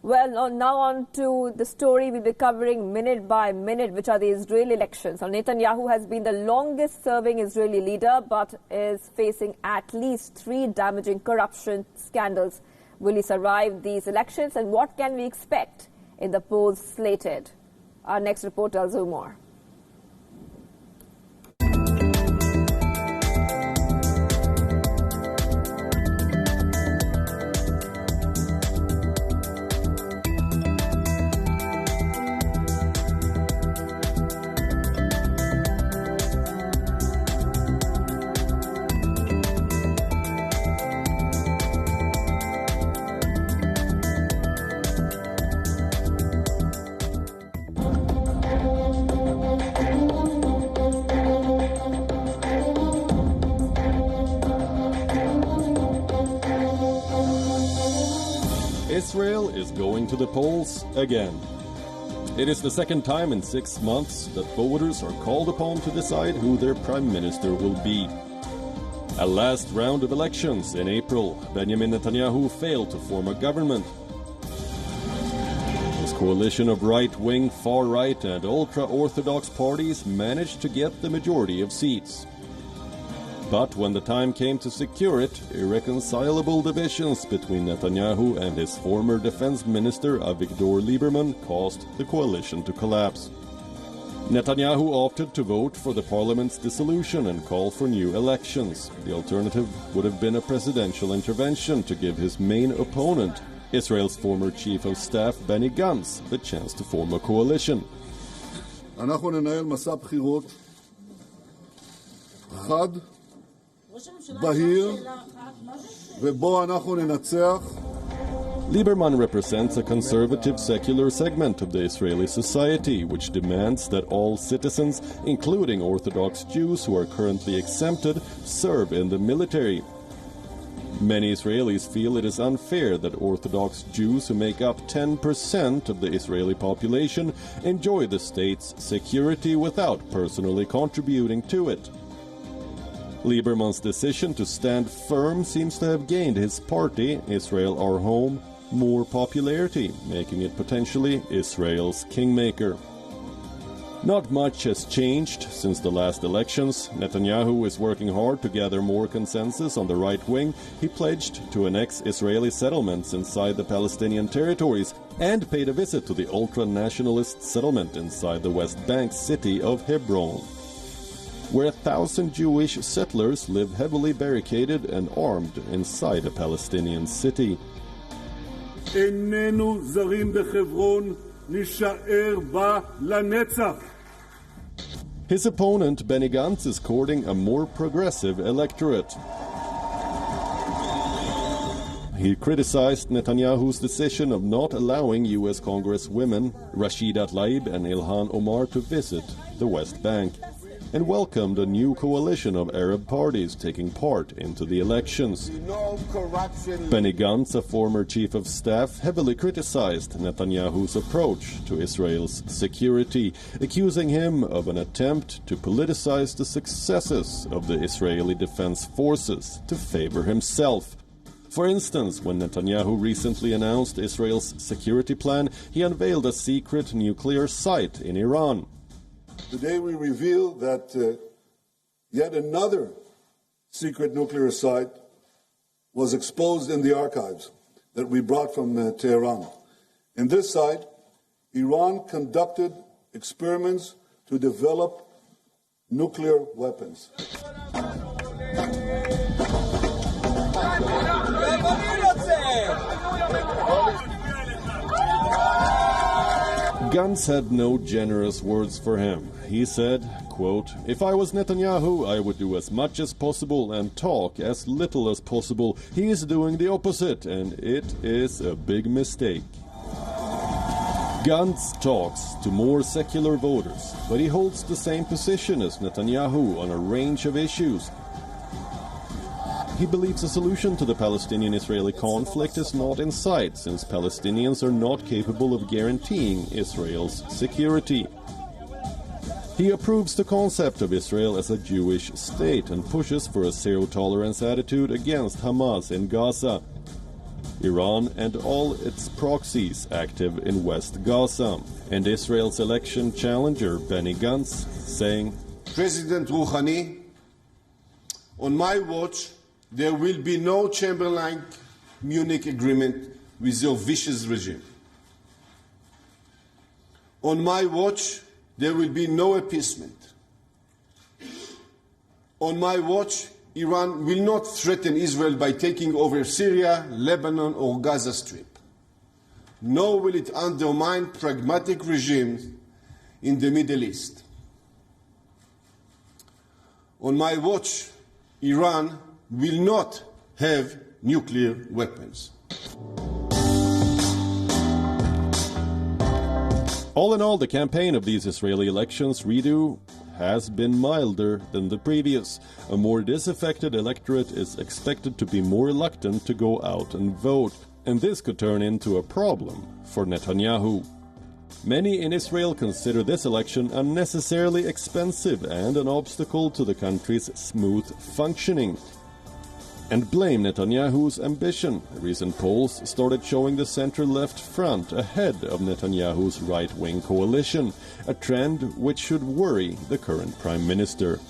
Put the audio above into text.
Well, now on to the story we'll be covering minute by minute, which are the Israeli elections. Now, Netanyahu has been the longest-serving Israeli leader, but is facing at least 3 damaging corruption scandals. Will he survive these elections, and what can we expect in the polls slated? Our next reporter tells you more. Israel is going to the polls again. It is the second time in 6 months that voters are called upon to decide who their prime minister will be. A last round of elections in April, Benjamin Netanyahu failed to form a government. His coalition of right-wing, far-right and ultra-Orthodox parties managed to get the majority of seats. But when the time came to secure it, irreconcilable divisions between Netanyahu and his former defense minister Avigdor Lieberman caused the coalition to collapse. Netanyahu opted to vote for the parliament's dissolution and call for new elections. The alternative would have been a presidential intervention to give his main opponent, Israel's former chief of staff Benny Gantz, the chance to form a coalition. אנחנו ננהל מסע בחירות חד, בהיר, ובו אנחנו ננצח. Lieberman represents a conservative secular segment of the Israeli society which demands that all citizens, including Orthodox Jews who are currently exempted, serve in the military. Many Israelis feel it is unfair that Orthodox Jews who make up 10% of the Israeli population enjoy the state's security without personally contributing to it. Lieberman's decision to stand firm seems to have gained his party, Israel Our Home, more popularity, making it potentially Israel's kingmaker. Not much has changed since the last elections. Netanyahu is working hard to gather more consensus on the right wing. He pledged to annex Israeli settlements inside the Palestinian territories and paid a visit to the ultra-nationalist settlement inside the West Bank city of Hebron, where 1,000 Jewish settlers live heavily barricaded and armed inside a Palestinian city. איננו זרים בחברון, נשאר בה לנצח. His opponent, Benny Gantz, is courting a more progressive electorate. He criticized Netanyahu's decision of not allowing U.S. Congresswomen Rashida Tlaib and Ilhan Omar to visit the West Bank, and welcomed a new coalition of Arab parties taking part into the elections. Benny Gantz, a former chief of staff, heavily criticized Netanyahu's approach to Israel's security, accusing him of an attempt to politicize the successes of the Israeli Defense Forces to favor himself. For instance, when Netanyahu recently announced Israel's security plan, he unveiled a secret nuclear site in Iran. Today we reveal that yet another secret nuclear site was exposed in the archives that we brought from Tehran. In this site, Iran conducted experiments to develop nuclear weapons. Gantz had no generous words for him. He said, quote, "If I was Netanyahu, I would do as much as possible and talk as little as possible. He is doing the opposite, and it is a big mistake." Gantz talks to more secular voters, but he holds the same position as Netanyahu on a range of issues. He believes a solution to the Palestinian-Israeli conflict is not in sight, since Palestinians are not capable of guaranteeing Israel's security. He approves the concept of Israel as a Jewish state and pushes for a zero-tolerance attitude against Hamas in Gaza. Iran and all its proxies active in West Gaza, and Israel's election challenger Benny Gantz saying, President Rouhani, on my watch, there will be no Chamberlain Munich agreement with your vicious regime. On my watch, there will be no appeasement. On my watch, Iran will not threaten Israel by taking over Syria, Lebanon, or Gaza Strip. Nor will it undermine pragmatic regimes in the Middle East. On my watch, Iran will not have nuclear weapons. All in all, the campaign of these Israeli elections redo has been milder than the previous. A more disaffected electorate is expected to be more reluctant to go out and vote, and this could turn into a problem for Netanyahu. Many in Israel consider this election unnecessarily expensive and an obstacle to the country's smooth functioning, and blame Netanyahu's ambition. Recent polls started showing the center-left front ahead of Netanyahu's right-wing coalition, a trend which should worry the current prime minister.